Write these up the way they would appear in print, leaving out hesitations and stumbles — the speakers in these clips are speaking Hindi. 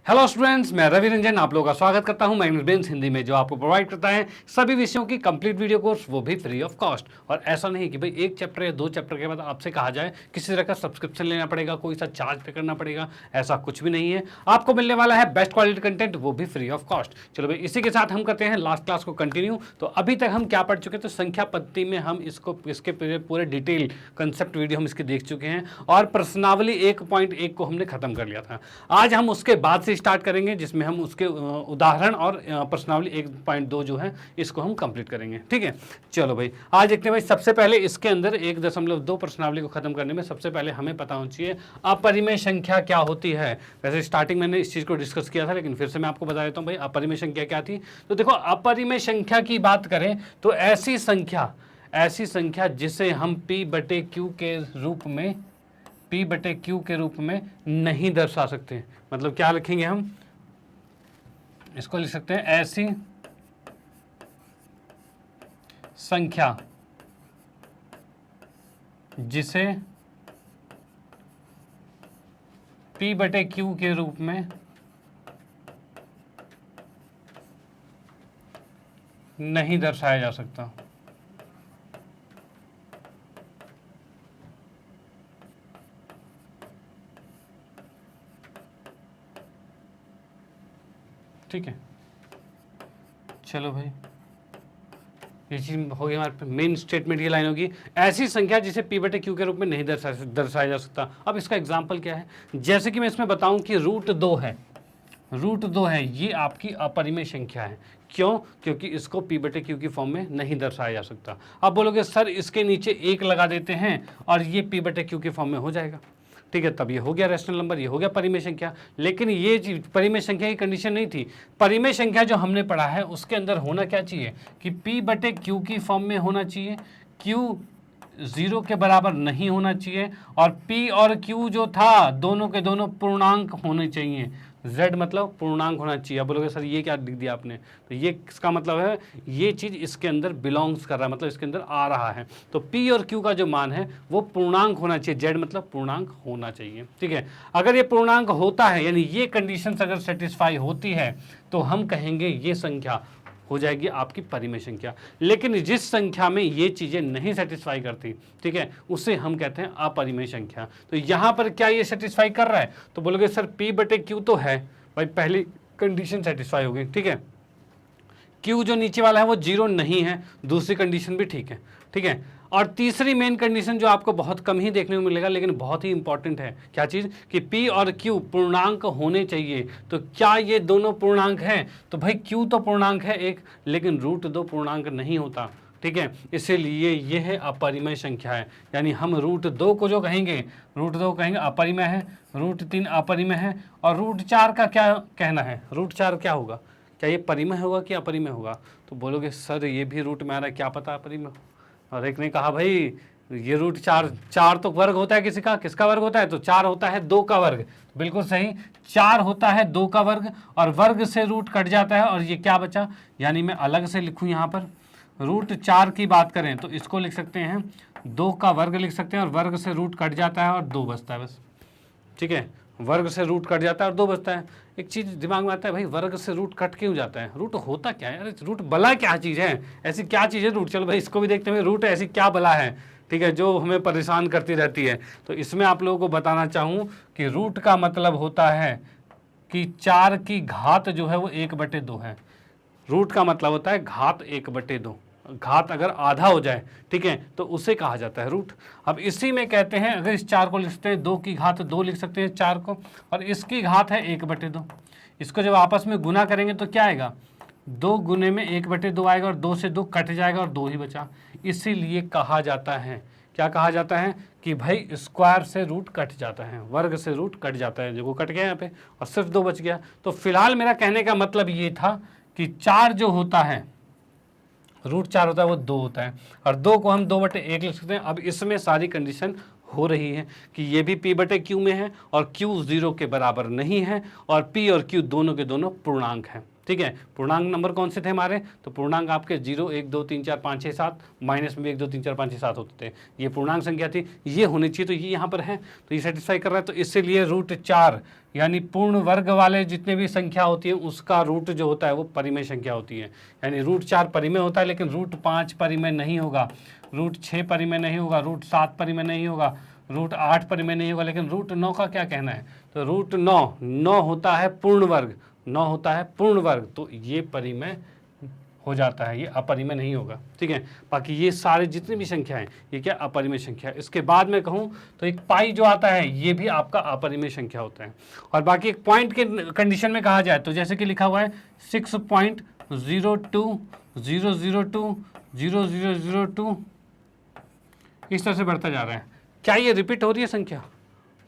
हेलो स्टूडेंट्स, मैं रवि रंजन आप लोगों का स्वागत करता हूं मैग्नेट हिंदी में, जो आपको प्रोवाइड करता है सभी विषयों की कंप्लीट वीडियो कोर्स, वो भी फ्री ऑफ कॉस्ट। और ऐसा नहीं कि भाई एक चैप्टर या दो चैप्टर के बाद आपसे कहा जाए किसी तरह का सब्सक्रिप्शन लेना पड़ेगा, कोई सा चार्ज पे करना पड़ेगा, ऐसा कुछ भी नहीं है। आपको मिलने वाला है बेस्ट क्वालिटी कंटेंट, वो भी फ्री ऑफ कॉस्ट। चलो भाई, इसी के साथ हम करते हैं लास्ट क्लास को कंटिन्यू। तो अभी तक हम क्या पढ़ चुके थे? तो संख्या पद्धति में हम इसके पूरे डिटेल कंसेप्ट वीडियो हम इसके देख चुके हैं और प्रश्नावली 1.1 को हमने खत्म कर लिया था। आज हम उसके बाद से स्टार्ट करेंगे, जिसमें हम उसके उदाहरण और प्रश्नावली 1.2 जो है इसको हम कंप्लीट करेंगे। ठीक है, चलो भाई आज देखते हैं। भाई सबसे पहले इसके अंदर 1.2 प्रश्नावली को खत्म करने में सबसे पहले हमें पता होना चाहिए अपरिमेय संख्या क्या होती है। वैसे स्टार्टिंग मैंने इस चीज को डिस्कस किया था, लेकिन फिर से मैं आपको बता देता हूँ भाई अपरिमेय संख्या क्या थी। तो देखो, अपरिमेय संख्या की बात करें तो ऐसी संख्या जिसे हम P/Q के रूप में P/Q के रूप में नहीं दर्शा सकते। मतलब क्या लिखेंगे हम? इसको लिख सकते हैं ऐसी संख्या जिसे P/Q के रूप में नहीं दर्शाया जा सकता। ठीक है, चलो भाई, ये चीज होगी हमारे मेन स्टेटमेंट की लाइन होगी, ऐसी संख्या जिसे P/Q के रूप में नहीं दर्शाया जा सकता। अब इसका एग्जांपल क्या है? जैसे कि मैं इसमें बताऊं कि √2 है, ये आपकी अपरिमेय संख्या है। क्यों? क्योंकि इसको P/Q की फॉर्म में नहीं दर्शाया जा सकता। अब बोलोगे सर इसके नीचे 1 लगा देते हैं और ये P/Q की फॉर्म में हो जाएगा। ठीक है, तब ये हो गया रैशनल नंबर, ये हो गया परिमेय संख्या। लेकिन ये चीज परिमेय संख्या की कंडीशन नहीं थी। परिमेय संख्या जो हमने पढ़ा है उसके अंदर होना क्या चाहिए कि P/Q की फॉर्म में होना चाहिए, Q 0 के बराबर नहीं होना चाहिए, और P और Q जो था दोनों के दोनों पूर्णांक होने चाहिए। Z मतलब पूर्णांक होना चाहिए। अब बोलोगे सर ये क्या लिख दिया आपने? तो ये इसका मतलब है ये चीज इसके अंदर बिलोंग्स कर रहा है, मतलब इसके अंदर आ रहा है। तो P और Q का जो मान है वो पूर्णांक होना चाहिए। Z मतलब पूर्णांक होना चाहिए। ठीक है, अगर ये पूर्णांक होता है, यानी ये कंडीशंस अगर सेटिस्फाई होती है, तो हम कहेंगे ये संख्या हो जाएगी आपकी परिमेय संख्या। लेकिन जिस संख्या में ये चीजें नहीं सेटिस्फाई करती, ठीक है, उसे हम कहते हैं अपरिमेय संख्या। तो यहां पर क्या ये सेटिस्फाई कर रहा है? तो बोलोगे सर P/Q तो है भाई, पहली कंडीशन सेटिस्फाई होगी। ठीक है, Q जो नीचे वाला है वो 0 नहीं है, दूसरी कंडीशन भी ठीक है। ठीक है, और तीसरी मेन कंडीशन जो आपको बहुत कम ही देखने को मिलेगा लेकिन बहुत ही इंपॉर्टेंट है, क्या चीज़? कि P और Q पूर्णांक होने चाहिए। तो क्या ये दोनों पूर्णांक हैं? तो भाई Q तो पूर्णांक है एक, लेकिन √2 पूर्णांक नहीं होता। ठीक है, इसीलिए ये है अपरिमेय संख्या है। यानी हम √2 को जो कहेंगे, √2 कहेंगे अपरिमेय है, √3 अपरिमेय है, और √4 का क्या कहना है? √4 क्या होगा? क्या ये परिमेय होगा कि अपरिमेय होगा? तो बोलोगे सर ये भी रूट में आ रहा है, क्या पता अपरिमेय हो। और एक ने कहा भाई ये √4 तो वर्ग होता है किसी का, किसका वर्ग होता है? तो 4 होता है 2 का वर्ग। बिल्कुल सही, 4 होता है 2 का वर्ग, और वर्ग से रूट कट जाता है, और ये क्या बचा? यानी मैं अलग से लिखूं यहाँ पर, √4 की बात करें तो इसको लिख सकते हैं 2 का वर्ग लिख सकते हैं, और वर्ग से रूट कट जाता है और 2 बचता है बस। ठीक है, वर्ग से रूट कट जाता है और 2 बचता है। एक चीज दिमाग में आता है भाई, वर्ग से रूट कट क्यों जाता है? रूट होता क्या है? अरे रूट बला क्या चीज है? ऐसी क्या चीज है रूट? चलो भाई इसको भी देखते हैं, रूट ऐसी क्या बला है, ठीक है, जो हमें परेशान करती रहती है। तो इसमें आप लोगों को बताना चाहूँ कि रूट का मतलब होता है कि 4 की घात जो है वो 1/2 है। रूट का मतलब होता है घात 1/2। घात अगर आधा हो जाए, ठीक है, तो उसे कहा जाता है रूट। अब इसी में कहते हैं, अगर इस 4 को लिखते हैं 2 की घात 2 लिख सकते हैं 4 को, और इसकी घात है 1/2। इसको जब आपस में गुना करेंगे तो क्या आएगा? 2 गुने में 1/2 आएगा, और 2 से 2 कट जाएगा और 2 ही बचा। इसीलिए कहा जाता है, क्या कहा जाता है? कि भाई स्क्वायर से रूट कट जाता है, वर्ग से रूट कट जाता है, जो कट गया यहाँ पे, और सिर्फ 2 बच गया। तो फिलहाल मेरा कहने का मतलब ये था कि 4 जो होता है, √4 होता है वो 2 होता है, और 2 को हम 2/1 लिख सकते हैं। अब इसमें सारी कंडीशन हो रही है कि ये भी P/Q में है, और Q 0 के बराबर नहीं है, और P और Q दोनों के दोनों पूर्णांक हैं। ठीक है। पूर्णांक नंबर कौन से थे हमारे, तो पूर्णांक आपके 0 1 2 3 4 5 6 7, माइनस में 1 2 3 4 5 6 7 होते थे, ये पूर्णांक संख्या थी, ये होनी चाहिए, तो ये यहाँ पर है, तो ये सेटिस्फाई कर रहा है। तो इससे लिए √4 यानी पूर्ण वर्ग वाले जितने भी संख्या होती है उसका रूट जो होता है वो परिमेय संख्या होती है, यानी √4 परिमेय होता है, लेकिन √5 परिमेय नहीं होगा, √6 परिमेय नहीं होगा, √7 परिमेय नहीं होगा, √8 परिमेय नहीं होगा, लेकिन √9 का क्या कहना है, तो √9 होता है पूर्ण वर्ग, 9 होता है पूर्ण वर्ग, तो ये परिमेय हो जाता है, ये अपरिमेय नहीं होगा, ठीक है। बाकी ये सारे जितनी भी संख्या हैं ये क्या अपरिमेय संख्या है। इसके बाद में कहूँ तो एक पाई जो आता है ये भी आपका अपरिमेय संख्या होता है। और बाकी एक पॉइंट के कंडीशन में कहा जाए तो जैसे कि लिखा हुआ है 6.02002 इस तरह से बढ़ता जा रहा है। क्या ये रिपीट हो रही है संख्या,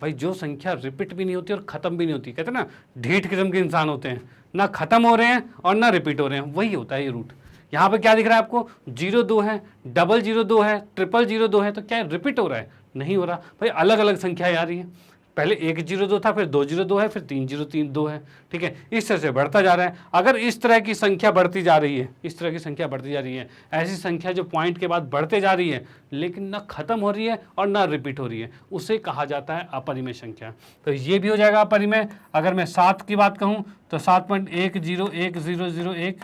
भाई जो संख्या रिपीट भी नहीं होती और ख़त्म भी नहीं होती, कहते हैं ना ढेठ किस्म के इंसान होते हैं, ना ख़त्म हो रहे हैं और ना रिपीट हो रहे हैं, वही होता है ये रूट। यहाँ पे क्या दिख रहा है आपको, 0 2 है, 000 है, 000 है, तो क्या रिपीट हो रहा है, नहीं हो रहा भाई, अलग अलग संख्याएं आ रही है, पहले 102 था, फिर 202 है, फिर 3032 है, ठीक है, इस तरह से बढ़ता जा रहा है। अगर इस तरह की संख्या बढ़ती जा रही है, इस तरह की संख्या बढ़ती जा रही है, ऐसी संख्या जो पॉइंट के बाद बढ़ते जा रही है लेकिन ना खत्म हो रही है और ना रिपीट हो रही है, उसे कहा जाता है अपरिमेय संख्या। तो ये भी हो जाएगा अपरिमेय। अगर मैं 7 की बात कहूँ तो 7.101001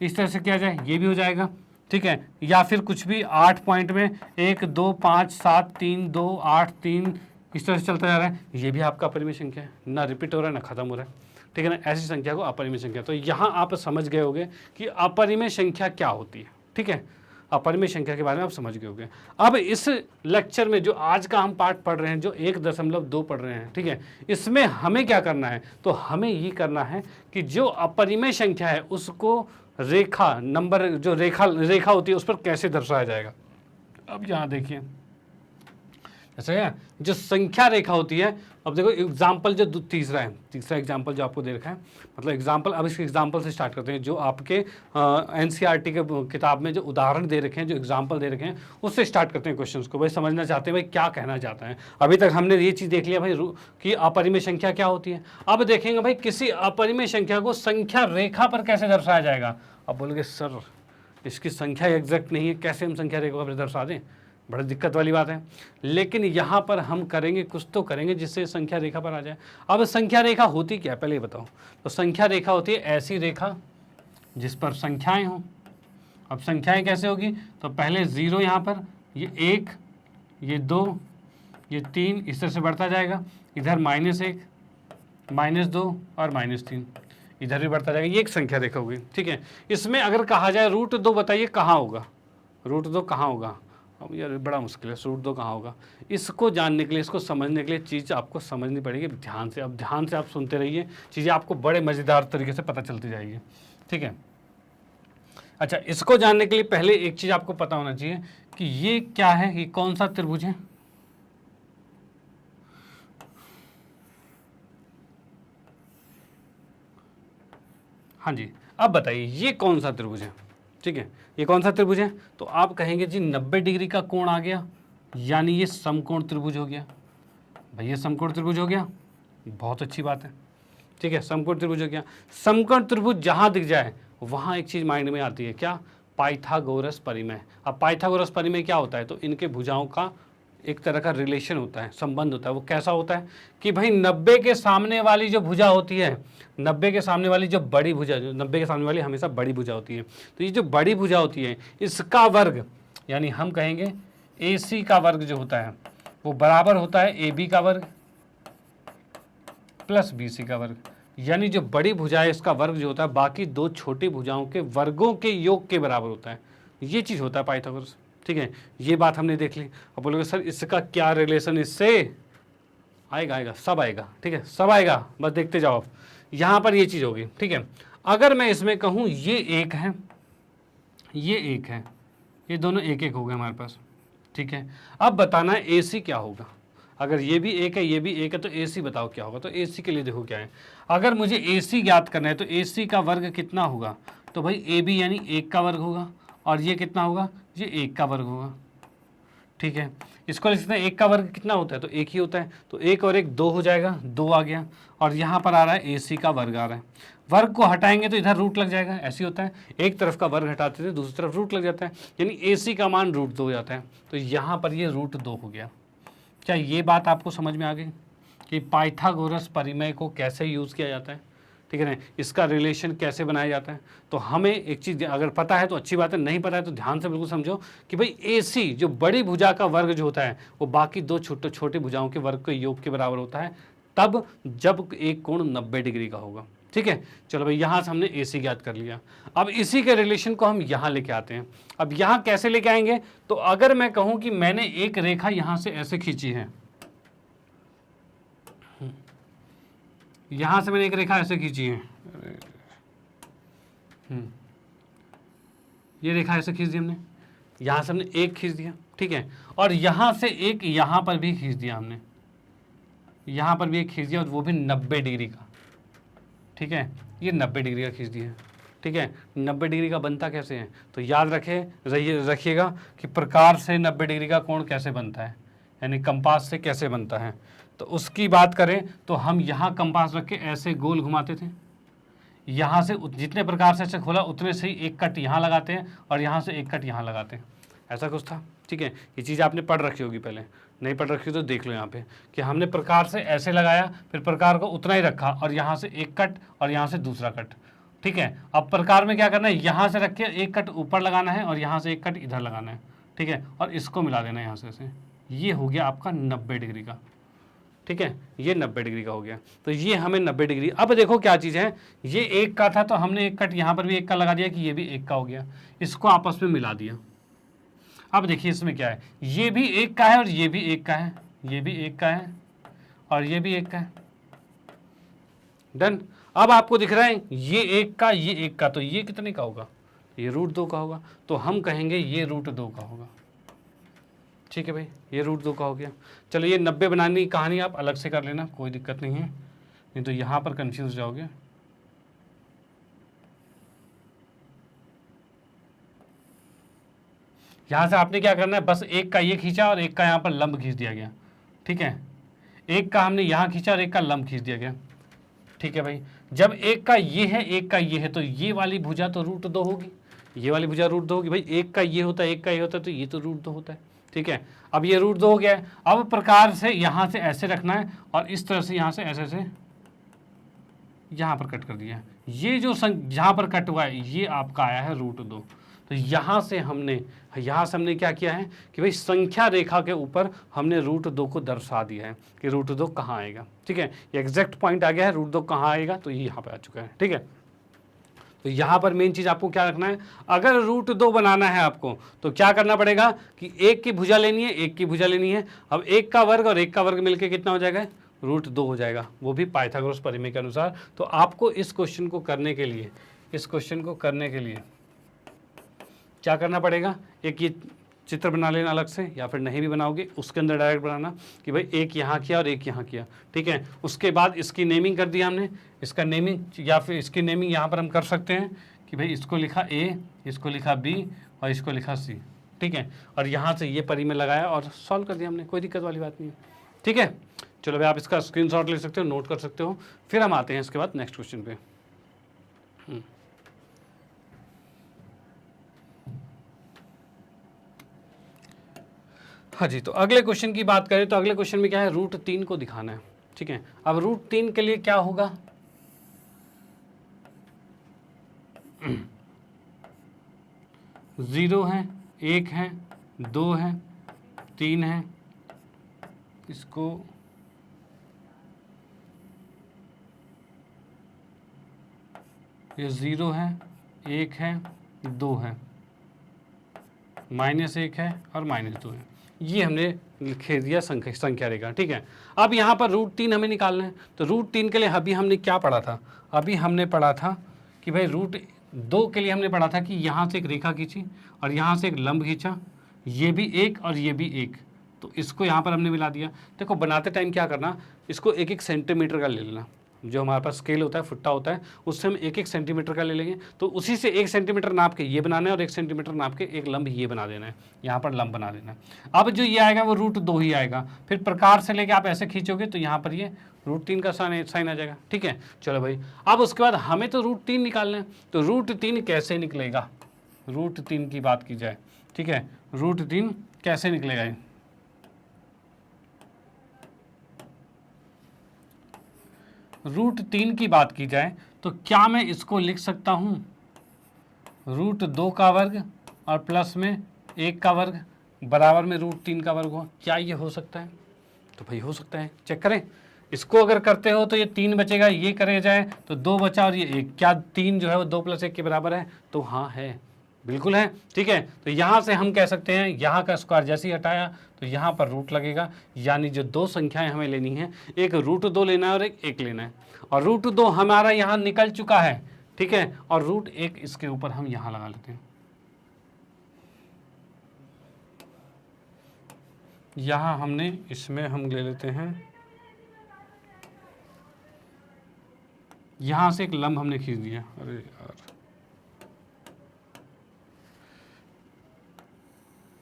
इस तरह से किया जाए, ये भी हो जाएगा, ठीक है। या फिर कुछ भी 8 पॉइंट में 1 2 5 7 3 2 8 3 इस तरह से चलता जा रहा है, ये भी आपका अपरिमेय संख्या है, ना रिपीट हो रहा है ना खत्म हो रहा है, ठीक है ना। ऐसी संख्या को अपरिमेय संख्या, तो यहाँ आप समझ गए होंगे कि अपरिमेय संख्या क्या होती है, ठीक है। अपरिमेय संख्या के बारे में आप समझ गए होंगे। अब इस लेक्चर में जो आज का हम पार्ट पढ़ रहे हैं, जो 1.2 पढ़ रहे हैं, ठीक है, इसमें हमें क्या करना है, तो हमें ये करना है कि जो अपरिमेय संख्या है उसको रेखा नंबर जो रेखा होती है उस पर कैसे दर्शाया जाएगा। अब यहाँ देखिए ऐसे जो संख्या रेखा होती है, अब देखो एग्जाम्पल जो तीसरा एग्जाम्पल जो आपको दे रखा है, मतलब एग्जाम्पल, अब इसके एग्जाम्पल से स्टार्ट करते हैं। जो आपके NCERT के किताब में जो उदाहरण दे रखे हैं, जो एग्जाम्पल दे रखे हैं, उससे स्टार्ट करते हैं क्वेश्चंस को। भाई समझना चाहते हैं भाई क्या कहना चाहता है। अभी तक हमने ये चीज़ देख लिया भाई कि अपरिमेय संख्या क्या होती है। अब देखेंगे भाई किसी अपरिमेय संख्या को संख्या रेखा पर कैसे दर्शाया जाएगा। अब बोलोगे सर इसकी संख्या एग्जैक्ट नहीं है, कैसे हम संख्या रेखा पर दर्शा दें, बड़ी दिक्कत वाली बात है। लेकिन यहाँ पर हम करेंगे, कुछ तो करेंगे जिससे संख्या रेखा पर आ जाए। अब संख्या रेखा होती क्या है पहले ये बताओ। तो संख्या रेखा होती है ऐसी रेखा जिस पर संख्याएं हों। अब संख्याएं कैसे होगी, तो पहले 0 यहाँ पर, ये 1, ये 2, ये 3 इस तरह से बढ़ता जाएगा। इधर -1, -2 और -3 इधर भी बढ़ता जाएगा। ये एक संख्या रेखा होगी, ठीक है। इसमें अगर कहा जाए √2 बताइए कहाँ होगा, √2 कहाँ होगा। अब यार बड़ा मुश्किल है, √2 कहाँ होगा। इसको जानने के लिए, इसको समझने के लिए चीज़ आपको समझनी पड़ेगी ध्यान से। अब ध्यान से आप सुनते रहिए, चीज़ें आपको बड़े मज़ेदार तरीके से पता चलती जाएगी, ठीक है। अच्छा, इसको जानने के लिए पहले एक चीज़ आपको पता होना चाहिए कि ये क्या है, ये कौन सा त्रिभुज है। हाँ जी, अब बताइए ये कौन सा त्रिभुज है, ठीक है। ये कौन सा त्रिभुज है, तो आप कहेंगे जी 90 डिग्री का कोण आ गया, यानी ये समकोण त्रिभुज हो गया। भाई ये समकोण त्रिभुज हो गया, बहुत अच्छी बात है, ठीक है। समकोण त्रिभुज हो गया। समकोण त्रिभुज जहाँ दिख जाए वहाँ एक चीज़ माइंड में आती है, क्या, पाइथागोरस परिमेय। अब पाइथागोरस परिमेय क्या होता है, तो इनके भुजाओं का एक तरह का रिलेशन होता है, संबंध होता है। वो कैसा होता है कि भाई 90 के सामने वाली जो भुजा होती है, 90 के सामने वाली जो बड़ी भुजा, जो 90 के सामने वाली हमेशा बड़ी भुजा होती है, तो ये जो बड़ी भुजा होती है इसका वर्ग, यानी हम कहेंगे AC का वर्ग जो होता है वो बराबर होता है AB का वर्ग प्लस BC का वर्ग। यानी जो बड़ी भुजा है इसका वर्ग जो होता है बाकी दो छोटी भुजाओं के वर्गों के योग के बराबर होता है। ये चीज़ होता है पाइथागोरस, ठीक है। ये बात हमने देख ली। अब बोलोगे सर इसका क्या रिलेशन इससे, आएगा सब आएगा, ठीक है, सब आएगा, बस देखते जाओ। आप यहाँ पर ये चीज़ होगी, ठीक है। अगर मैं इसमें कहूँ ये 1 है, ये 1 है, ये दोनों 1 हो गए हमारे पास, ठीक है। अब बताना है AC क्या होगा। अगर ये भी 1 है, ये भी 1 है, तो AC बताओ क्या होगा। तो AC के लिए देखो क्या है, अगर मुझे AC ज्ञात करना है तो AC का वर्ग कितना होगा, तो भाई AB यानी 1 का वर्ग होगा, और ये कितना होगा, ये 1 का वर्ग होगा, ठीक है। इसको लिख सकते हैं 1 का वर्ग कितना होता है, तो 1 ही होता है, तो 1 और 1 2 हो जाएगा, 2 आ गया। और यहाँ पर आ रहा है AC का वर्ग आ रहा है, वर्ग को हटाएंगे तो इधर रूट लग जाएगा, ऐसे होता है, एक तरफ का वर्ग हटाते थे दूसरी तरफ रूट लग जाता है, यानी AC का मान √2 हो जाता है। तो यहाँ पर ये √2 हो गया। क्या ये बात आपको समझ में आ गई कि पाइथागोरस परिमेय को कैसे यूज़ किया जाता है, ठीक है ना, इसका रिलेशन कैसे बनाया जाता है। तो हमें एक चीज़ अगर पता है तो अच्छी बात है, नहीं पता है तो ध्यान से बिल्कुल समझो कि भाई AC जो बड़ी भुजा का वर्ग जो होता है वो बाकी दो छोटी भुजाओं के वर्ग के योग के बराबर होता है, तब जब एक कोण 90 डिग्री का होगा। ठीक है, चलो भाई यहाँ से हमने AC ज्ञात कर लिया। अब इसी के रिलेशन को हम यहाँ लेके आते हैं। अब यहाँ कैसे लेके आएंगे, तो अगर मैं कहूँ कि मैंने एक रेखा यहाँ से ऐसे खींची है, यहाँ से मैंने एक रेखा ऐसे खींची है, ये रेखा ऐसे खींच दी हमने, यहाँ से हमने एक खींच दिया, ठीक है, और यहाँ से एक यहाँ पर भी खींच दिया हमने, यहाँ पर भी एक खींच दिया, और वो भी 90 डिग्री का। ठीक है, ये 90 डिग्री का खींच दिया, ठीक है। 90 डिग्री का बनता कैसे है, तो याद रखिएगा कि प्रकार से 90 डिग्री का कोण कैसे बनता है, यानी कंपास से कैसे बनता है। तो उसकी बात करें तो हम यहाँ कंपास रख के ऐसे गोल घुमाते थे, यहाँ से जितने प्रकार से ऐसे खोला उतने से ही एक कट यहाँ लगाते हैं और यहाँ से एक कट यहाँ लगाते हैं, ऐसा कुछ था। ठीक है, ये चीज़ आपने पढ़ रखी होगी, पहले नहीं पढ़ रखी तो देख लो यहाँ पे कि हमने प्रकार से ऐसे लगाया, फिर प्रकार को उतना ही रखा और यहाँ से एक कट और यहाँ से दूसरा कट। ठीक है, अब प्रकार में क्या करना है, यहाँ से रख के एक कट ऊपर लगाना है और यहाँ से एक कट इधर लगाना है, ठीक है, और इसको मिला देना है यहाँ से। ये हो गया आपका 90 डिग्री का। ठीक है, ये 90 डिग्री का हो गया। तो ये हमें 90 डिग्री, अब देखो क्या चीज़ है, ये एक का था तो हमने एक कट यहाँ पर भी एक का लगा दिया कि ये भी एक का हो गया, इसको आपस में मिला दिया। अब देखिए इसमें क्या है, ये भी एक का है और ये भी एक का है, ये भी एक का है और ये भी एक का है, डन। अब आपको दिख रहा है ये एक का, ये एक का, तो ये कितने का होगा, ये √2 का होगा, तो हम कहेंगे ये √2 का होगा। ठीक है भाई, ये √2 का हो गया। चलो ये 90 बनाने की कहानी आप अलग से कर लेना, कोई दिक्कत नहीं है, नहीं तो यहाँ पर कंफ्यूज हो जाओगे। यहाँ से आपने क्या करना है, बस एक का ये खींचा और एक का यहाँ पर लंब खींच दिया गया। ठीक है, एक का हमने यहाँ खींचा और एक का लंब खींच दिया गया। ठीक है भाई, जब एक का ये है एक का ये है तो ये वाली भुजा तो √2 होगी, ये वाली भुजा √2 होगी भाई, एक का ये होता है एक का ये होता है तो ये तो √2 होता है। ठीक है, अब ये √2 हो गया है। अब प्रकार से यहाँ से ऐसे रखना है और इस तरह से यहाँ से ऐसे यहाँ पर कट कर दिया है। ये जो जहाँ पर कट हुआ है ये आपका आया है √2। तो यहाँ से हमने क्या किया है कि भाई संख्या रेखा के ऊपर हमने √2 को दर्शा दिया है कि √2 कहाँ आएगा। ठीक है, ये एग्जैक्ट पॉइंट आ गया है, √2 कहाँ आएगा, तो ये यहाँ पे आ चुका है। ठीक है, तो यहाँ पर मेन चीज़ आपको क्या रखना है, अगर √2 बनाना है आपको तो क्या करना पड़ेगा कि एक की भुजा लेनी है, एक की भुजा लेनी है। अब एक का वर्ग और एक का वर्ग मिलके कितना हो जाएगा, √2 हो जाएगा, वो भी पाइथागोरस परिमेय के अनुसार। तो आपको इस क्वेश्चन को करने के लिए क्या करना पड़ेगा, एक ये चित्र बना लेना अलग से, या फिर नहीं भी बनाओगे उसके अंदर डायरेक्ट बनाना कि भाई एक यहाँ किया और एक यहाँ किया। ठीक है, उसके बाद इसकी नेमिंग कर दिया हमने, इसका नेमिंग या फिर इसकी नेमिंग यहाँ पर हम कर सकते हैं कि भाई इसको लिखा A, इसको लिखा B और इसको लिखा C। ठीक है, और यहाँ से ये परिमेय लगाया और सॉल्व कर दिया हमने, कोई दिक्कत वाली बात नहीं है। ठीक है, चलो भाई आप इसका स्क्रीनशॉट ले सकते हो, नोट कर सकते हो। फिर हम आते हैं इसके बाद नेक्स्ट क्वेश्चन पे। हाँ जी, तो अगले क्वेश्चन की बात करें तो अगले क्वेश्चन में क्या है, √3 को दिखाना है। ठीक है, अब √3 के लिए क्या होगा, ज़ीरो है, एक है, 2 है, 3 है, इसको ये 0 है, 1 है, 2 है, -1 है और -2 है। ये हमने लिख दिया संख्या रेखा। ठीक है, अब यहाँ पर √3 हमें निकालना है। तो √3 के लिए अभी हमने क्या पढ़ा था, अभी हमने पढ़ा था कि भाई √2 के लिए हमने पढ़ा था कि यहाँ से एक रेखा खींची और यहाँ से एक लंब खींचा, ये भी एक और ये भी एक, तो इसको यहाँ पर हमने मिला दिया। देखो बनाते टाइम क्या करना, इसको 1-1 सेंटीमीटर का ले लेना, जो हमारे पास स्केल होता है, फुट्टा होता है, उससे हम 1-1 सेंटीमीटर का ले लेंगे। तो उसी से 1 सेंटीमीटर नाप के ये बनाना है और 1 सेंटीमीटर नाप के एक लंब ये बना देना है, यहाँ पर लंब बना देना है। अब जो ये आएगा वो √2 ही आएगा। फिर प्रकार से लेके आप ऐसे खींचोगे तो यहाँ पर ये √3 का साइन आ जाएगा। ठीक है, चलो भाई। अब उसके बाद हमें तो √3 निकालना है, तो √3 कैसे निकलेगा, √3 की बात की जाए। ठीक है, √3 कैसे निकलेगा ये, √3 की बात की जाए तो क्या मैं इसको लिख सकता हूँ √2 का वर्ग और प्लस में 1 का वर्ग बराबर में √3 का वर्ग हो? क्या ये हो सकता है? तो भाई हो सकता है, चेक करें। इसको अगर करते हो तो ये 3 बचेगा, ये करे जाए तो 2 बचा और ये 1। क्या 3 जो है वो 2 + 1 के बराबर है? तो हाँ है, बिल्कुल है। ठीक है, तो यहाँ से हम कह सकते हैं यहाँ का स्क्वायर जैसे ही हटाया तो यहाँ पर रूट लगेगा, यानी जो दो संख्याएं हमें लेनी है, एक √2 लेना है और एक 1 लेना है। और √2 हमारा यहाँ निकल चुका है। ठीक है, और √1 इसके ऊपर हम यहाँ लगा लेते हैं। यहाँ हमने इसमें हम ले लेते हैं, यहाँ से एक लंब हमने खींच दिया। अरे यार,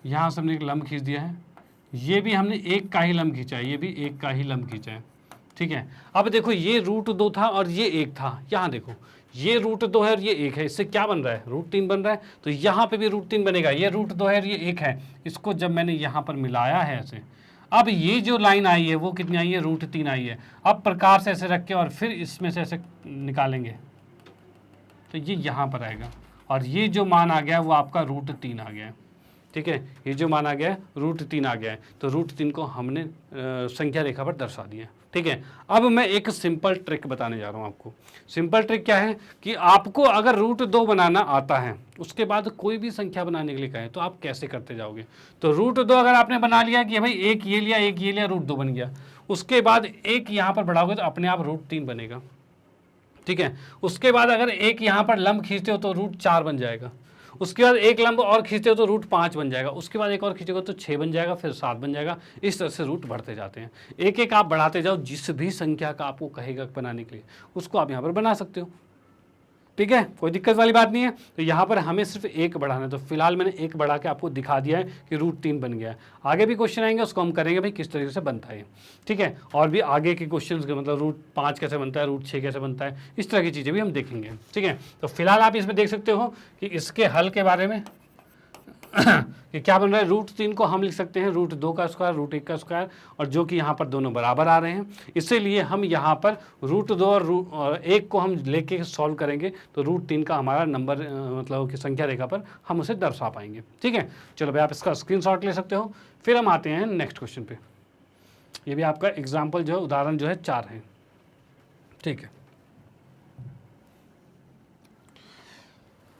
यहाँ से हमने एक लंब खींच दिया है, ये भी हमने 1 का ही लंब खींचा है, ये भी 1 का ही लंब खींचा है। ठीक है, अब देखो ये √2 था और ये 1 था, यहाँ देखो ये √2 है और ये 1 है, इससे क्या बन रहा है, √3 बन रहा है। तो यहाँ पे भी √3 बनेगा, ये √2 है और ये 1 है, इसको जब मैंने यहाँ पर मिलाया है ऐसे, अब ये जो लाइन आई है वो कितनी आई है, √3 आई है। अब प्रकार से ऐसे रख के और फिर इसमें से ऐसे निकालेंगे तो ये यहाँ पर आएगा और ये जो मान आ गया वो आपका √3 आ गया है। ठीक है, ये जो मान आ गया है √3 आ गया है, तो √3 को हमने संख्या रेखा पर दर्शा दिया। ठीक है, अब मैं एक सिंपल ट्रिक बताने जा रहा हूँ आपको। सिंपल ट्रिक क्या है कि आपको अगर √2 बनाना आता है, उसके बाद कोई भी संख्या बनाने के लिए कहे तो आप कैसे करते जाओगे। तो √2 अगर आपने बना लिया कि भाई एक ये लिया एक ये लिया, √2 बन गया, उसके बाद एक यहाँ पर बढ़ाओगे तो अपने आप √3 बनेगा। ठीक है, उसके बाद अगर एक यहाँ पर लंब खींचते हो तो √4 बन जाएगा, उसके बाद एक लंब और खींचते हो तो √5 बन जाएगा, उसके बाद एक और खींचेगा तो 6 बन जाएगा, फिर 7 बन जाएगा। इस तरह से रूट बढ़ते जाते हैं, एक एक आप बढ़ाते जाओ, जिस भी संख्या का आपको कहेगा बनाने के लिए उसको आप यहाँ पर बना सकते हो। ठीक है, कोई दिक्कत वाली बात नहीं है। तो यहाँ पर हमें सिर्फ 1 बढ़ाना है, तो फिलहाल मैंने 1 बढ़ा के आपको दिखा दिया है कि √3 बन गया है। आगे भी क्वेश्चन आएंगे, उसको हम करेंगे भाई किस तरीके से बनता है। ठीक है, और भी आगे के क्वेश्चन के मतलब √5 कैसे बनता है, √6 कैसे बनता है, इस तरह की चीज़ें भी हम देखेंगे। ठीक है, तो फिलहाल आप इसमें देख सकते हो कि इसके हल के बारे में कि क्या बन रहा है, √3 को हम लिख सकते हैं √2 का स्क्वायर, √1 का स्क्वायर, और जो कि यहाँ पर दोनों बराबर आ रहे हैं, इसीलिए हम यहाँ पर √2 और 1 को हम लेके सॉल्व करेंगे तो √3 का हमारा नंबर मतलब कि संख्या रेखा पर हम उसे दर्शा पाएंगे। ठीक है, चलो भाई आप इसका स्क्रीनशॉट ले सकते हो। फिर हम आते हैं नेक्स्ट क्वेश्चन पे। ये भी आपका एग्जाम्पल जो है, उदाहरण जो है 4 है। ठीक है,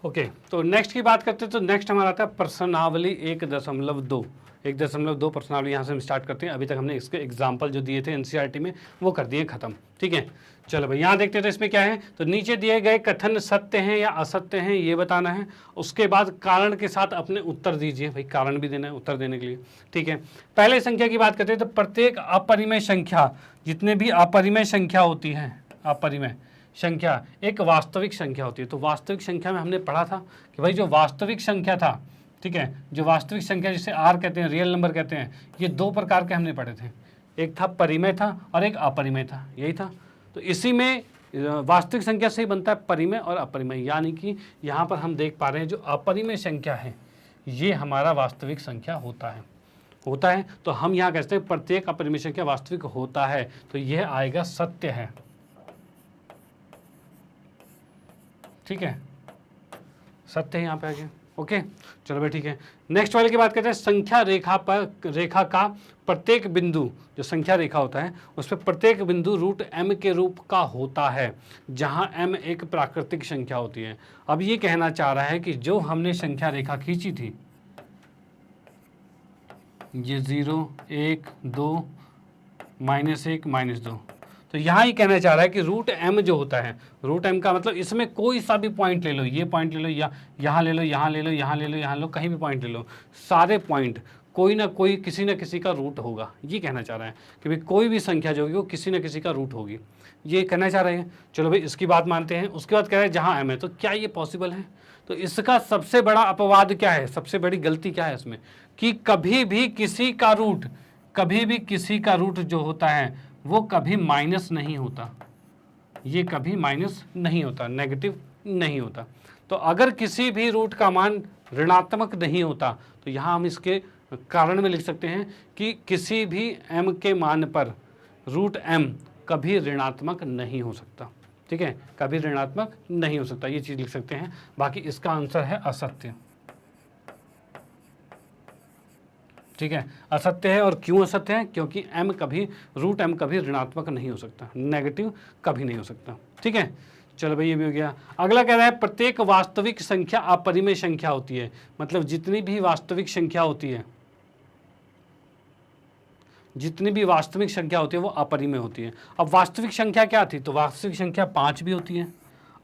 ओके, तो नेक्स्ट की बात करते हैं। तो नेक्स्ट हमारा आता है प्रश्नावली 1.2। 1.2 प्रश्नावली यहाँ से हम स्टार्ट करते हैं। अभी तक हमने इसके एग्जाम्पल जो दिए थे एनसीईआरटी में वो कर दिए खत्म। ठीक है, चलो भाई यहाँ देखते हैं तो इसमें क्या है। तो नीचे दिए गए कथन सत्य हैं या असत्य हैं ये बताना है, उसके बाद कारण के साथ अपने उत्तर दीजिए। भाई कारण भी देना है उत्तर देने के लिए। ठीक है, पहले संख्या की बात करते हैं। तो प्रत्येक अपरिमेय संख्या, जितने भी अपरिमेय संख्या होती है, अपरिमेय संख्या एक वास्तविक संख्या होती है। तो वास्तविक संख्या में हमने पढ़ा था कि भाई जो वास्तविक संख्या था, ठीक है, जो वास्तविक संख्या जिसे आर कहते हैं, रियल नंबर कहते हैं, ये 2 प्रकार के हमने पढ़े थे। एक था परिमेय था और एक अपरिमेय था, यही था। तो इसी में वास्तविक संख्या से ही बनता है परिमेय और अपरिमेय, यानी कि यहाँ पर हम देख पा रहे हैं जो अपरिमेय संख्या है ये हमारा वास्तविक संख्या होता है। तो हम यहाँ कहते हैं प्रत्येक अपरिमेय संख्या वास्तविक होता है, तो यह आएगा सत्य है। ठीक है, सत्य है यहाँ पे आ गया। ओके, चलो भाई ठीक है। नेक्स्ट वाले की बात करते हैं। संख्या रेखा का प्रत्येक बिंदु, जो संख्या रेखा होता है उस पर प्रत्येक बिंदु √m के रूप का होता है, जहां m एक प्राकृतिक संख्या होती है। अब ये कहना चाह रहा है कि जो हमने संख्या रेखा खींची थी, ये 0, 1, 2, -1, -2, तो यहाँ ही कहना चाह रहा है कि √m जो होता है, √m का मतलब इसमें कोई सा भी पॉइंट ले लो, ये पॉइंट ले लो या यहाँ ले लो, यहाँ ले लो, यहाँ ले लो, यहाँ ले लो, कहीं भी पॉइंट ले लो, सारे पॉइंट कोई ना कोई किसी न किसी का रूट होगा, ये कहना चाह रहा है कि भाई कोई भी संख्या जो होगी वो किसी न किसी का रूट होगी, ये कहना चाह रहे हैं। चलो भाई इसकी बात मानते हैं। उसके बाद कह रहे हैं जहाँ m है, तो क्या ये पॉसिबल है? तो इसका सबसे बड़ा अपवाद क्या है, सबसे बड़ी गलती क्या है इसमें, कि कभी भी किसी का रूट जो होता है वो कभी माइनस नहीं होता, ये कभी माइनस नहीं होता, नेगेटिव नहीं होता। तो अगर किसी भी रूट का मान ऋणात्मक नहीं होता तो यहाँ हम इसके कारण में लिख सकते हैं कि किसी भी m के मान पर रूट m कभी ऋणात्मक नहीं हो सकता, ठीक है, कभी ऋणात्मक नहीं हो सकता, ये चीज़ लिख सकते हैं। बाकी इसका आंसर है असत्य, ठीक है, असत्य है। और क्यों असत्य है? क्योंकि रूट m कभी ऋणात्मक नहीं हो सकता, नेगेटिव कभी नहीं हो सकता, ठीक है। चलो भाई ये भी हो गया। अगला कह रहा है प्रत्येक वास्तविक संख्या अपरिमेय संख्या होती है, मतलब जितनी भी वास्तविक संख्या होती है, जितनी भी वास्तविक संख्या होती है वो अपरिमेय होती है। अब वास्तविक संख्या क्या थी? तो वास्तविक संख्या 5 भी होती है,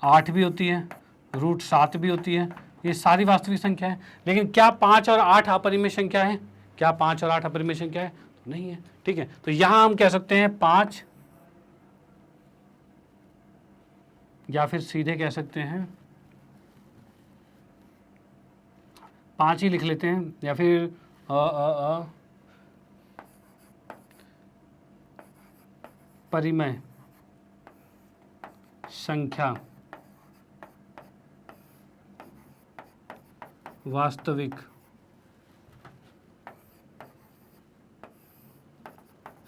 8 भी होती है, रूट 7 भी होती है, ये सारी वास्तविक संख्या है। लेकिन क्या 5 और 8 अपरिमेय संख्या है? क्या 5 और 8 अपरिमेय संख्या है? तो नहीं है, ठीक है। तो यहां हम कह सकते हैं 5, या फिर सीधे कह सकते हैं 5 ही लिख लेते हैं, या फिर परिमेय संख्या वास्तविक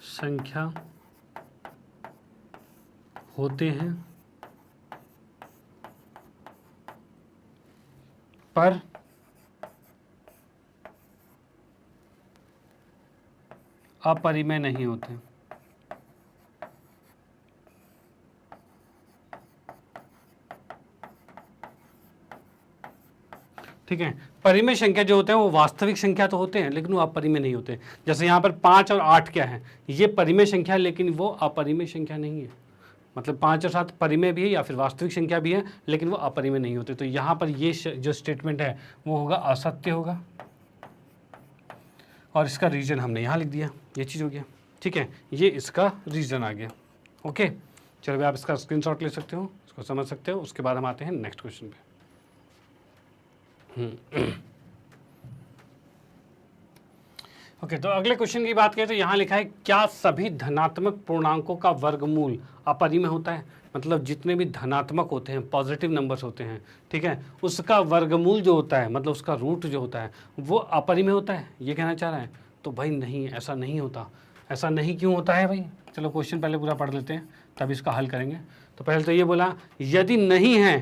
संख्या होते हैं पर अपरिमेय नहीं होते। ठीक है, परिमेय संख्या जो होते हैं वो वास्तविक संख्या तो होते हैं लेकिन वो अपरिमेय नहीं होते। जैसे यहाँ पर 5 और 8 क्या है, ये परिमेय संख्या है लेकिन वो अपरिमेय संख्या नहीं है। मतलब 5 और 7 परिमेय भी है या फिर वास्तविक संख्या भी है लेकिन वो अपरिमेय नहीं होते। तो यहाँ पर ये जो स्टेटमेंट है वो होगा असत्य होगा, और इसका रीजन हमने यहाँ लिख दिया, ये चीज़ हो गया, ठीक है, ये इसका रीजन आ गया। ओके, चलो भाई आप इसका स्क्रीनशॉट ले सकते हो, इसको समझ सकते हो। उसके बाद हम आते हैं नेक्स्ट क्वेश्चन पे। ओके, तो अगले क्वेश्चन की बात करें तो यहाँ लिखा है क्या सभी धनात्मक पूर्णांकों का वर्गमूल अपरिमेय होता है? मतलब जितने भी धनात्मक होते हैं, पॉजिटिव नंबर्स होते हैं, ठीक है, उसका वर्गमूल जो होता है, मतलब उसका रूट जो होता है वो अपरिमेय होता है, ये कहना चाह रहा है। तो भाई नहीं, ऐसा नहीं होता। ऐसा नहीं क्यों होता है भाई? चलो क्वेश्चन पहले पूरा पढ़ लेते हैं तब इसका हल करेंगे। तो पहले तो ये बोला यदि नहीं है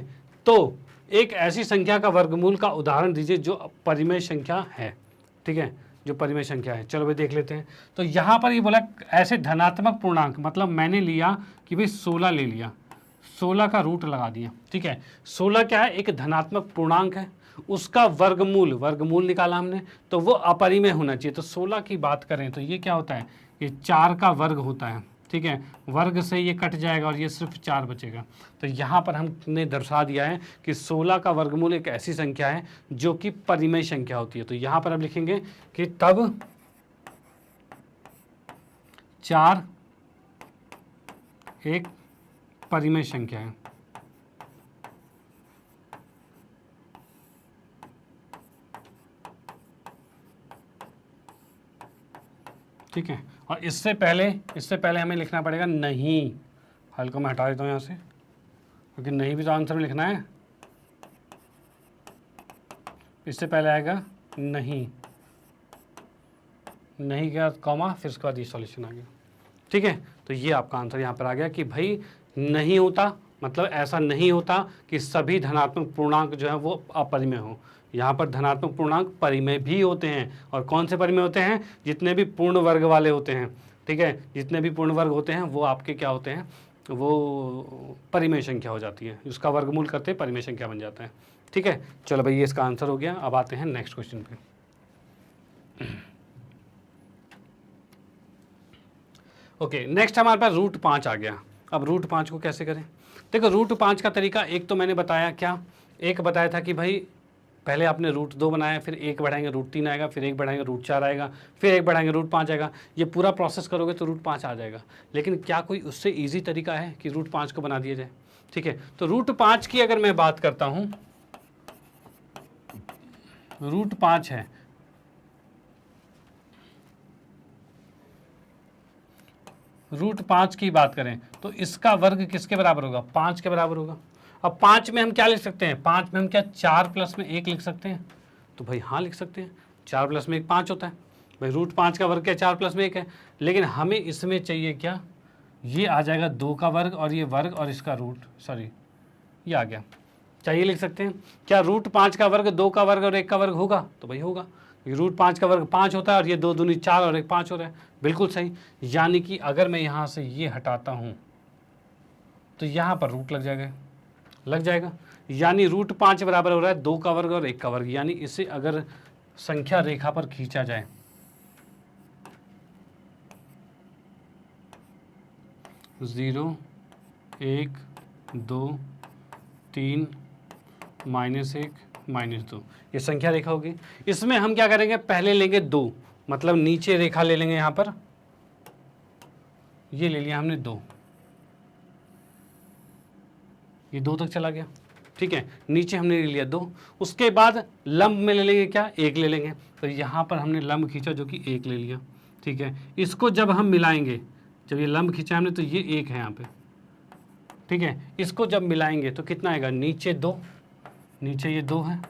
तो एक ऐसी संख्या का वर्गमूल का उदाहरण दीजिए जो परिमेय संख्या है, ठीक है, जो परिमेय संख्या है। चलो भाई देख लेते हैं। तो यहाँ पर ये बोला ऐसे धनात्मक पूर्णांक, मतलब मैंने लिया कि भाई 16 ले लिया, 16 का रूट लगा दिया, ठीक है। 16 क्या है? एक धनात्मक पूर्णांक है, उसका वर्गमूल निकाला हमने, तो वो अपरिमेय होना चाहिए। तो 16 की बात करें तो ये क्या होता है? ये 4 का वर्ग होता है, ठीक है, वर्ग से ये कट जाएगा और ये सिर्फ 4 बचेगा। तो यहाँ पर हमने दर्शा दिया है कि 16 का वर्गमूल एक ऐसी संख्या है जो कि परिमेय संख्या होती है। तो यहाँ पर हम लिखेंगे कि तब 4 एक परिमेय संख्या है। ठीक है, और इससे पहले हमें लिखना पड़ेगा नहीं। हल को मैं हटा देता हूँ यहाँ से, क्योंकि नहीं भी तो आंसर में लिखना है। इससे पहले आएगा नहीं क्या कॉमा, फिर उसके बाद ये सॉल्यूशन आ गया, ठीक है। तो ये आपका आंसर यहाँ पर आ गया कि भाई नहीं होता, मतलब ऐसा नहीं होता कि सभी धनात्मक पूर्णांक जो है वो अपरिमेय हो। यहाँ पर धनात्मक पूर्णांक परिमेय भी होते हैं। और कौन से परिमेय होते हैं? जितने भी पूर्ण वर्ग वाले होते हैं, ठीक है, जितने भी पूर्ण वर्ग होते हैं वो आपके क्या होते हैं? वो परिमेय संख्या हो जाती है, उसका वर्गमूल करते परिमेय संख्या बन जाता है, ठीक है। चलो भाई ये इसका आंसर हो गया। अब आते हैं नेक्स्ट क्वेश्चन पे। ओके, नेक्स्ट हमारे पास रूट 5 आ गया। अब रूट 5 को कैसे करें? देखो रूट 5 का तरीका एक तो मैंने बताया, क्या एक बताया था कि भाई पहले आपने रूट 2 बनाया, फिर 1 बढ़ाएंगे रूट 3 आएगा, फिर 1 बढ़ाएंगे रूट 4 आएगा, फिर 1 बढ़ाएंगे रूट 5 आएगा। ये पूरा प्रोसेस करोगे तो रूट 5 आ जाएगा। लेकिन क्या कोई उससे ईजी तरीका है कि रूट 5 को बना दिया जाए? ठीक है, तो रूट 5 की अगर मैं बात करता हूं, रूट 5 है, रूट 5 की बात करें तो इसका वर्ग किसके बराबर होगा? 5 के बराबर होगा। अब 5 में हम क्या लिख सकते हैं? 5 में हम क्या 4 प्लस में 1 लिख सकते हैं? तो भाई हाँ लिख सकते हैं, 4 प्लस में 1 5 होता है भाई। रूट 5 का वर्ग क्या 4 प्लस में 1 है। लेकिन हमें इसमें चाहिए क्या? ये आ जाएगा 2 का वर्ग और ये वर्ग और इसका रूट, सॉरी ये आ गया, चाहिए लिख सकते हैं। क्या रूट 5 का वर्ग 2 का वर्ग और 1 का वर्ग होगा? तो भाई होगा, रूट 5 का वर्ग 5 होता है और ये 2 दूनी 4 और 1 5 हो रहा है, बिल्कुल सही। यानी कि अगर मैं यहाँ से ये हटाता हूँ तो यहाँ पर रूट लग जाएगा। यानी रूट 5 बराबर हो रहा है 2 का वर्ग और 1 का वर्ग। यानी इसे अगर संख्या रेखा पर खींचा जाए, जीरो 1 2 3 -1 -2, ये संख्या रेखा होगी। इसमें हम क्या करेंगे? पहले लेंगे 2, मतलब नीचे रेखा ले लेंगे। यहाँ पर ये ले लिया हमने 2, ये 2 तक चला गया, ठीक है। नीचे हमने ले लिया 2, उसके बाद लंब में ले लेंगे क्या? 1 ले लेंगे। तो यहाँ पर हमने लंब खींचा जो कि 1 ले लिया, ठीक है। इसको जब हम मिलाएंगे, जब ये लंब खींचा हमने तो ये 1 है यहाँ पे, ठीक है। इसको जब मिलाएंगे तो कितना आएगा? नीचे 2, नीचे ये 2 है,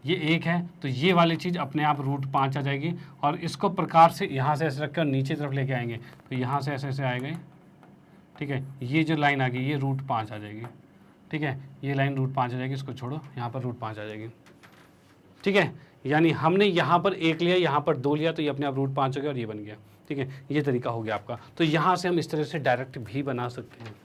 ये 1 है, तो ये वाली चीज़ अपने आप रूट 5 आ जाएगी। और इसको प्रकार से यहाँ से ऐसे रखकर नीचे तरफ लेके आएंगे तो यहाँ से ऐसे ऐसे आएगा, ठीक है। ये जो लाइन आ गई ये रूट 5 आ जाएगी, ठीक है। ये लाइन रूट 5 आ जाएगी, इसको छोड़ो, यहाँ पर रूट 5 आ जाएगी, ठीक है। यानी हमने यहाँ पर 1 लिया, यहाँ पर 2 लिया, तो ये अपने आप रूट 5 हो गया और ये बन गया, ठीक है। ये तरीका हो गया आपका। तो यहाँ से हम इस तरह से डायरेक्ट भी बना सकते हैं।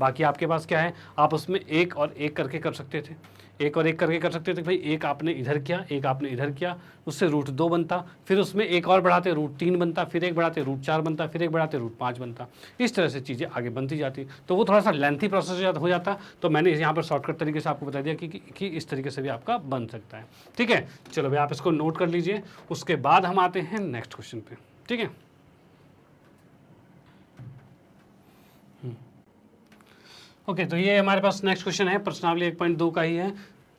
बाकी आपके पास क्या है? आप उसमें 1 और 1 करके कर सकते थे, 1 और 1 करके कर सकते थे भाई। 1 आपने इधर किया, 1 आपने इधर किया, उससे रूट 2 बनता, फिर उसमें 1 और बढ़ाते रूट 3 बनता, फिर 1 बढ़ाते रूट 4 बनता, फिर 1 बढ़ाते रूट 5 बनता। इस तरह से चीज़ें आगे बनती जाती। तो वो थोड़ा सा लेंथी प्रोसेस हो जाता, तो मैंने यहाँ पर शॉर्टकट तरीके से आपको बता दिया कि इस तरीके से भी आपका बन सकता है, ठीक है। चलो भाई आप इसको नोट कर लीजिए, उसके बाद हम आते हैं नेक्स्ट क्वेश्चन पे, ठीक है। ओके, तो ये हमारे पास नेक्स्ट क्वेश्चन है, प्रश्नावली 1.2 का ही है।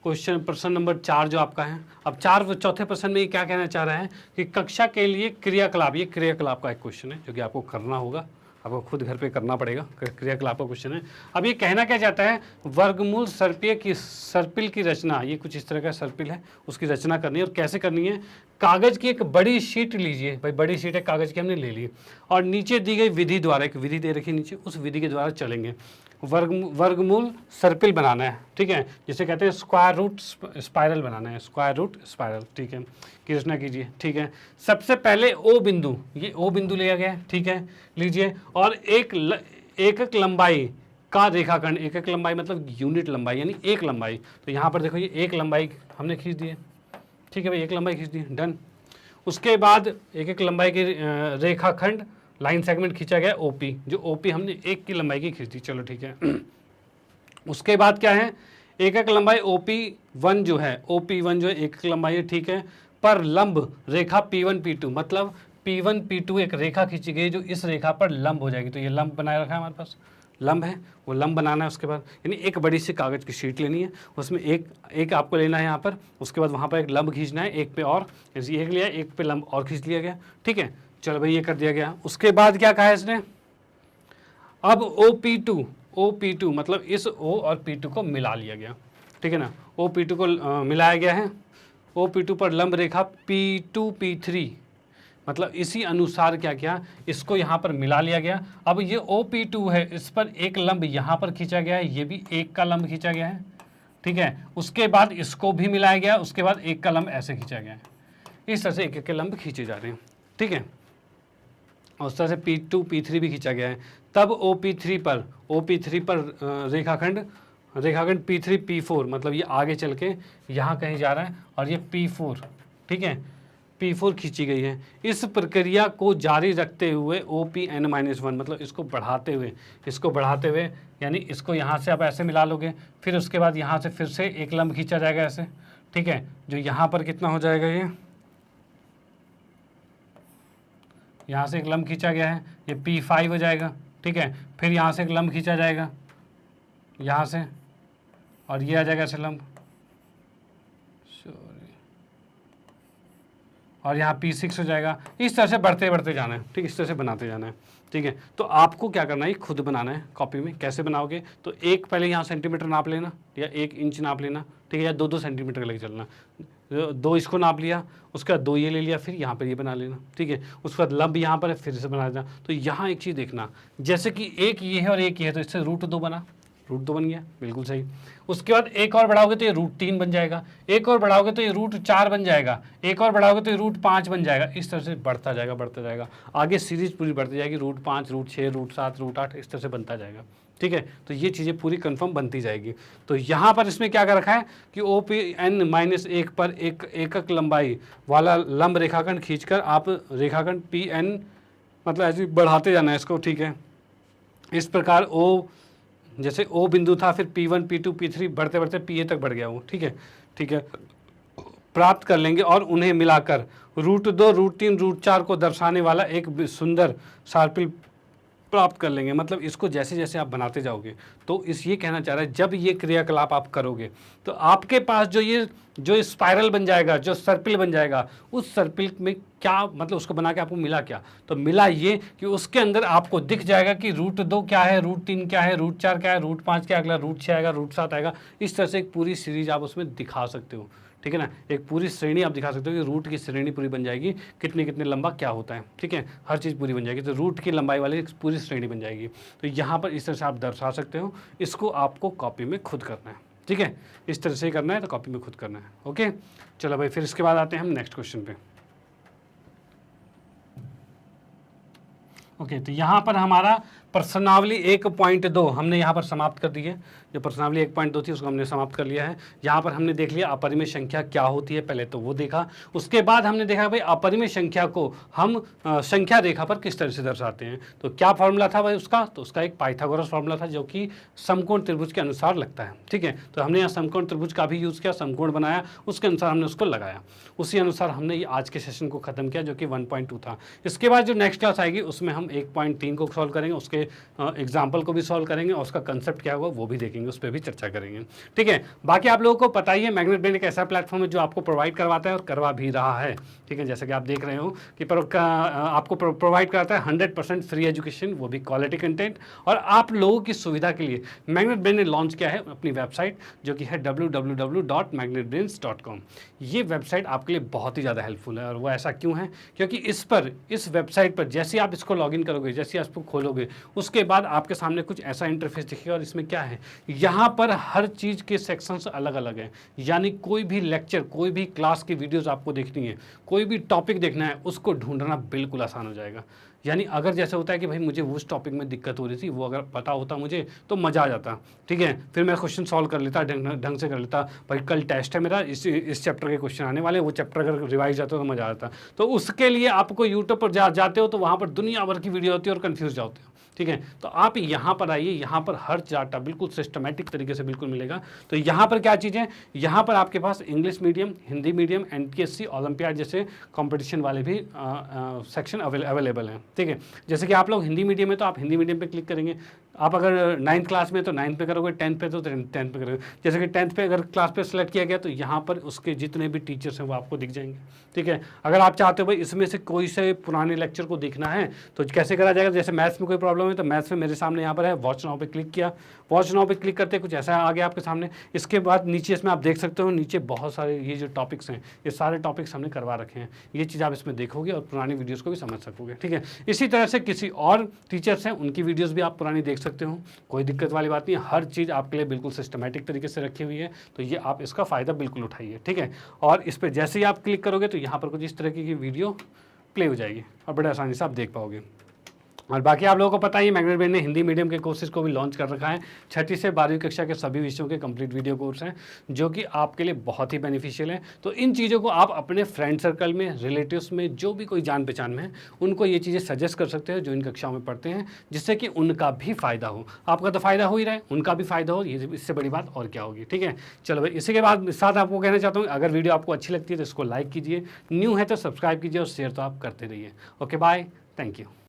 क्वेश्चन प्रश्न नंबर 4 जो आपका है। अब चौथे प्रश्न में ये क्या कहना चाह रहा है कि कक्षा के लिए क्रियाकलाप, ये क्रियाकलाप का एक क्वेश्चन है जो कि आपको करना होगा, आपको खुद घर पे करना पड़ेगा। क्रियाकलाप का क्वेश्चन है। अब ये कहना क्या चाहता है? वर्गमूल सर्पिल की रचना, ये कुछ इस तरह का सर्पिल है, उसकी रचना करनी है। और कैसे करनी है? कागज़ की एक बड़ी शीट लीजिए, भाई बड़ी शीट है कागज़ की, हमने ले ली, और नीचे दी गई विधि द्वारा, एक विधि दे रखी नीचे, उस विधि के द्वारा चलेंगे। वर्गमूल सर्पिल बनाना है, ठीक है, जिसे कहते हैं स्क्वायर रूट स्पाइरल बनाना है, स्क्वायर रूट स्पाइरल, ठीक है, की रचना कीजिए, ठीक है। सबसे पहले ओ बिंदु, ये ओ बिंदु लिया गया है, ठीक है, लीजिए, और एक लंबाई का रेखाखंड, एक लंबाई मतलब यूनिट लंबाई यानी एक लंबाई, तो यहाँ पर देखो ये एक लंबाई हमने खींच दी है, ठीक है भाई, एक लंबाई खींच दी, डन। उसके बाद एक लंबाई की रेखाखंड लाइन सेगमेंट खींचा गया ओपी, जो ओपी हमने 1 की लंबाई की खींच दी, चलो ठीक है। उसके बाद क्या है? एक लंबाई OP1 जो है, OP1 जो है 1 लंबाई है, ठीक है, पर लंब रेखा P1 P2, मतलब P1 P2 एक रेखा खींची गई जो इस रेखा पर लंब हो जाएगी। तो ये लंब बनाए रखा है हमारे पास, लंब है, वो लंब बनाना है। उसके बाद यानी एक बड़ी सी कागज़ की शीट लेनी है, उसमें एक आपको लेना है यहाँ पर, उसके बाद वहाँ पर एक लंब खींचना है, एक पे और, जैसे एक लिया, एक पे लंब और खींच लिया गया, ठीक है। चलो भाई ये कर दिया गया। उसके बाद क्या कहा है इसने? अब OP2 मतलब इस O और P2 को मिला लिया गया, ठीक है ना, OP2 को मिलाया गया है। OP2 पर लंब रेखा P2 P3, मतलब इसी अनुसार क्या किया, इसको यहाँ पर मिला लिया गया। अब ये OP2 है, इस पर एक लंब यहाँ पर खींचा गया है, ये भी 1 का लंब खींचा गया है, ठीक है। उसके बाद इसको भी मिलाया गया, उसके बाद 1 का लंब ऐसे खींचा गया है। इस तरह से एक एक के लंब खींचे जा रहे हैं, ठीक है। उस तरह से P2 P3 भी खींचा गया है। तब OP3 पर रेखाखंड P3 P4, मतलब ये आगे चल के यहाँ कहीं जा रहा है, और ये P4, ठीक है, P4 खींची गई है। इस प्रक्रिया को जारी रखते हुए OPN-1, मतलब इसको बढ़ाते हुए यानी इसको यहाँ से आप ऐसे मिला लोगे, फिर उसके बाद यहाँ से फिर से एक लंब खींचा जाएगा ऐसे, ठीक है, जो यहाँ पर कितना हो जाएगा, ये यहाँ से एक लंब खींचा गया है, ये P5 हो जाएगा। ठीक है, फिर यहाँ से एक लंब खींचा जाएगा यहाँ से, और ये आ जाएगा ऐसे लंब, और यहाँ P6 हो जाएगा। इस तरह से बढ़ते बढ़ते जाना है, ठीक, इस तरह से बनाते जाना है। ठीक है, तो आपको क्या करना है, खुद बनाना है कॉपी में। कैसे बनाओगे, तो एक पहले यहाँ सेंटीमीटर नाप लेना या 1 इंच नाप लेना, ठीक है, या 2-2 सेंटीमीटर का लेके चलना। 2 इसको नाप लिया, उसके बाद 2 ये ले लिया, फिर यहाँ पर ये बना लेना। ठीक है, उसके बाद लंब यहाँ पर है, फिर से बना देना। तो यहाँ एक चीज़ देखना, जैसे कि एक ये है और एक ये है, तो इससे √2 बना, √2 बन गया, बिल्कुल सही। उसके बाद एक और बढ़ाओगे तो ये √3 बन जाएगा, एक और बढ़ाओगे तो ये √4 बन जाएगा, एक और बढ़ाओगे तो ये √5 बन जाएगा। इस तरह से बढ़ता जाएगा, आगे सीरीज पूरी बढ़ती जाएगी, √5, √6, √7, √8, इस तरह से बनता जाएगा। ठीक है, तो ये चीज़ें पूरी कंफर्म बनती जाएगी। तो यहाँ पर इसमें क्या कर रखा है कि OPN-1 पर एक एकक लंबाई वाला लंब रेखाखंड खींचकर आप रेखाखंड PN, मतलब ऐसे बढ़ाते जाना है इसको। ठीक है, इस प्रकार जैसे O बिंदु था, फिर P1, P2, P3 बढ़ते बढ़ते PA तक बढ़ गया वो। ठीक है, प्राप्त कर लेंगे और उन्हें मिलाकर √2, √3, √4 को दर्शाने वाला एक सुंदर सर्पिल प्राप्त कर लेंगे। मतलब इसको जैसे जैसे आप बनाते जाओगे, तो ये कहना चाह रहा है, जब ये क्रियाकलाप आप करोगे तो आपके पास जो स्पाइरल बन जाएगा, जो सर्पिल बन जाएगा, उस सर्पिल में क्या मतलब उसको बना के आपको मिला क्या, तो मिला ये कि उसके अंदर आपको दिख जाएगा कि √2 क्या है, √3 क्या है, √4 क्या है, √5 क्या है, अगला √6 आएगा, √7 आएगा। इस तरह से एक पूरी सीरीज आप उसमें दिखा सकते हो। ठीक है ना, एक पूरी श्रेणी आप दिखा सकते हो कि रूट की श्रेणी पूरी बन जाएगी, कितने कितने लंबा क्या होता है। ठीक है, हर चीज़ पूरी बन जाएगी, तो रूट की लंबाई वाली एक पूरी श्रेणी बन जाएगी। तो यहाँ पर इस तरह से आप दर्शा सकते हो। इसको आपको कॉपी में खुद करना है। ठीक है, इस तरह से करना है, तो कॉपी में खुद करना है। ओके, चलो भाई, फिर इसके बाद आते हैं हम नेक्स्ट क्वेश्चन पे। ओके, तो यहाँ पर हमारा प्रश्नावली 1.2 हमने यहाँ पर समाप्त कर दी है। जो प्रश्नावली 1.2 थी उसको हमने समाप्त कर लिया है। यहाँ पर हमने देख लिया अपरिमेय संख्या क्या होती है, पहले तो वो देखा। उसके बाद हमने देखा भाई अपरिमेय संख्या को हम संख्या रेखा पर किस तरह से दर्शाते हैं। तो क्या फॉर्मूला था भाई उसका, तो उसका एक पाइथागोरस फॉर्मूला था जो कि समकोण त्रिभुज के अनुसार लगता है। ठीक है, तो हमने यहाँ समकोण त्रिभुज का भी यूज़ किया, समकोण बनाया, उसके अनुसार हमने उसको लगाया। उसी अनुसार हमने ये आज के सेशन को खत्म किया, जो कि 1.2 था। इसके बाद जो नेक्स्ट क्लास आएगी उसमें हम 1.3 को सॉल्व करेंगे, उसके एग्जाम्पल को भी सॉल्व करेंगे, और उसका कंसेप्ट क्या होगा वो भी देखेंगे, उस पर भी चर्चा करेंगे। ठीक है, बाकी आप लोगों को पता ही है मैग्नेट ब्रेन एक ऐसा प्लेटफॉर्म है जो आपको प्रोवाइड करवाता है और करवा भी रहा है। ठीक है, जैसे कि आप देख रहे हो कि आपको प्रोवाइड कराता है 100% फ्री एजुकेशन, वो भी क्वालिटी कंटेंट। और आप लोगों की सुविधा के लिए मैग्नेट ब्रेन ने लॉन्च किया है अपनी वेबसाइट, जो कि है www.magnetbrains.com। ये वेबसाइट आपके लिए बहुत ही ज़्यादा हेल्पफुल है। और वो ऐसा क्यों है, क्योंकि इस वेबसाइट पर जैसे आप इसको लॉगिन करोगे, जैसे आप इसको खोलोगे, उसके बाद आपके सामने कुछ ऐसा इंटरफेस दिखेगा। और इसमें क्या है, यहाँ पर हर चीज़ के सेक्शंस अलग अलग हैं। यानी कोई भी लेक्चर, कोई भी क्लास की वीडियोस आपको देखनी है, कोई भी टॉपिक देखना है, उसको ढूंढना बिल्कुल आसान हो जाएगा। यानी अगर जैसे होता है कि भाई मुझे उस टॉपिक में दिक्कत हो रही थी, वो अगर पता होता मुझे तो मज़ा आ जाता। ठीक है, फिर मैं क्वेश्चन सॉल्व कर लेता, ढंग से कर लेता। भाई कल टेस्ट है मेरा, इस चैप्टर के क्वेश्चन आने वाले, वो चैप्टर अगर रिवाइज जाता तो मज़ा आता। तो उसके लिए आपको यूट्यूब पर जाते हो तो वहाँ पर दुनिया भर की वीडियो होती है और कन्फ्यूज जाते हो। ठीक है, तो आप यहाँ पर आइए, यहाँ पर हर डाटा बिल्कुल सिस्टमेटिक तरीके से बिल्कुल मिलेगा। तो यहाँ पर क्या चीज़ें, यहाँ पर आपके पास English medium, Hindi medium, NTSC, olympiad जैसे कंपटीशन वाले भी सेक्शन अवेलेबल हैं। ठीक है, जैसे कि आप लोग हिंदी मीडियम में, तो आप हिंदी मीडियम पे क्लिक करेंगे। आप अगर 9th क्लास में तो 9th पे करोगे, 10th पे तो 10th पे करोगे। जैसे कि 10th पे अगर क्लास पे सेलेक्ट किया गया तो यहाँ पर उसके जितने भी टीचर्स हैं वो आपको दिख जाएंगे। ठीक है, अगर आप चाहते हो भाई इसमें से कोई से पुराने लेक्चर को देखना है तो कैसे करा जाएगा। जैसे मैथ्स में कोई प्रॉब्लम है तो मैथ्स में मेरे सामने यहाँ पर है, वॉच नाउ पे क्लिक किया, वॉच नाउ पे क्लिक करते कुछ ऐसा आ गया आपके सामने। इसके बाद नीचे इसमें आप देख सकते हो, नीचे बहुत सारे ये जो टॉपिक्स हैं, ये सारे टॉपिक्स हमने करवा रखे हैं। ये चीज़ आप इसमें देखोगे और पुरानी वीडियोज़ को भी समझ सकोगे। ठीक है, इसी तरह से किसी और टीचर्स हैं उनकी वीडियोज़ भी आप पुरानी देख सकते हो, कोई दिक्कत वाली बात नहीं है। हर चीज़ आपके लिए बिल्कुल सिस्टमेटिक तरीके से रखी हुई है, तो ये आप इसका फ़ायदा बिल्कुल उठाइए। ठीक है, और इस पर जैसे ही आप क्लिक करोगे तो यहाँ पर कुछ इस तरह की वीडियो प्ले हो जाएगी और बड़े आसानी से आप देख पाओगे। और बाकी आप लोगों को पता ही है मैग्नेट ब्रेन ने हिंदी मीडियम के कोर्सेज को भी लॉन्च कर रखा है। 6ठी से 12वीं कक्षा के सभी विषयों के कंप्लीट वीडियो कोर्स हैं जो कि आपके लिए बहुत ही बेनिफिशियल है। तो इन चीज़ों को आप अपने फ्रेंड सर्कल में, रिलेटिव्स में, जो भी कोई जान पहचान में है, उनको ये चीज़ें सजेस्ट कर सकते हो जो इन कक्षाओं में पढ़ते हैं, जिससे कि उनका भी फ़ायदा हो। आपका तो फ़ायदा हो ही रहा है, उनका भी फ़ायदा हो, ये इससे बड़ी बात और क्या होगी। ठीक है, चलो भाई, इसी के बाद साथ आपको कहना चाहता हूँ, अगर वीडियो आपको अच्छी लगती है तो इसको लाइक कीजिए, न्यू है तो सब्सक्राइब कीजिए और शेयर तो आप करते रहिए। Okay bye, thank you.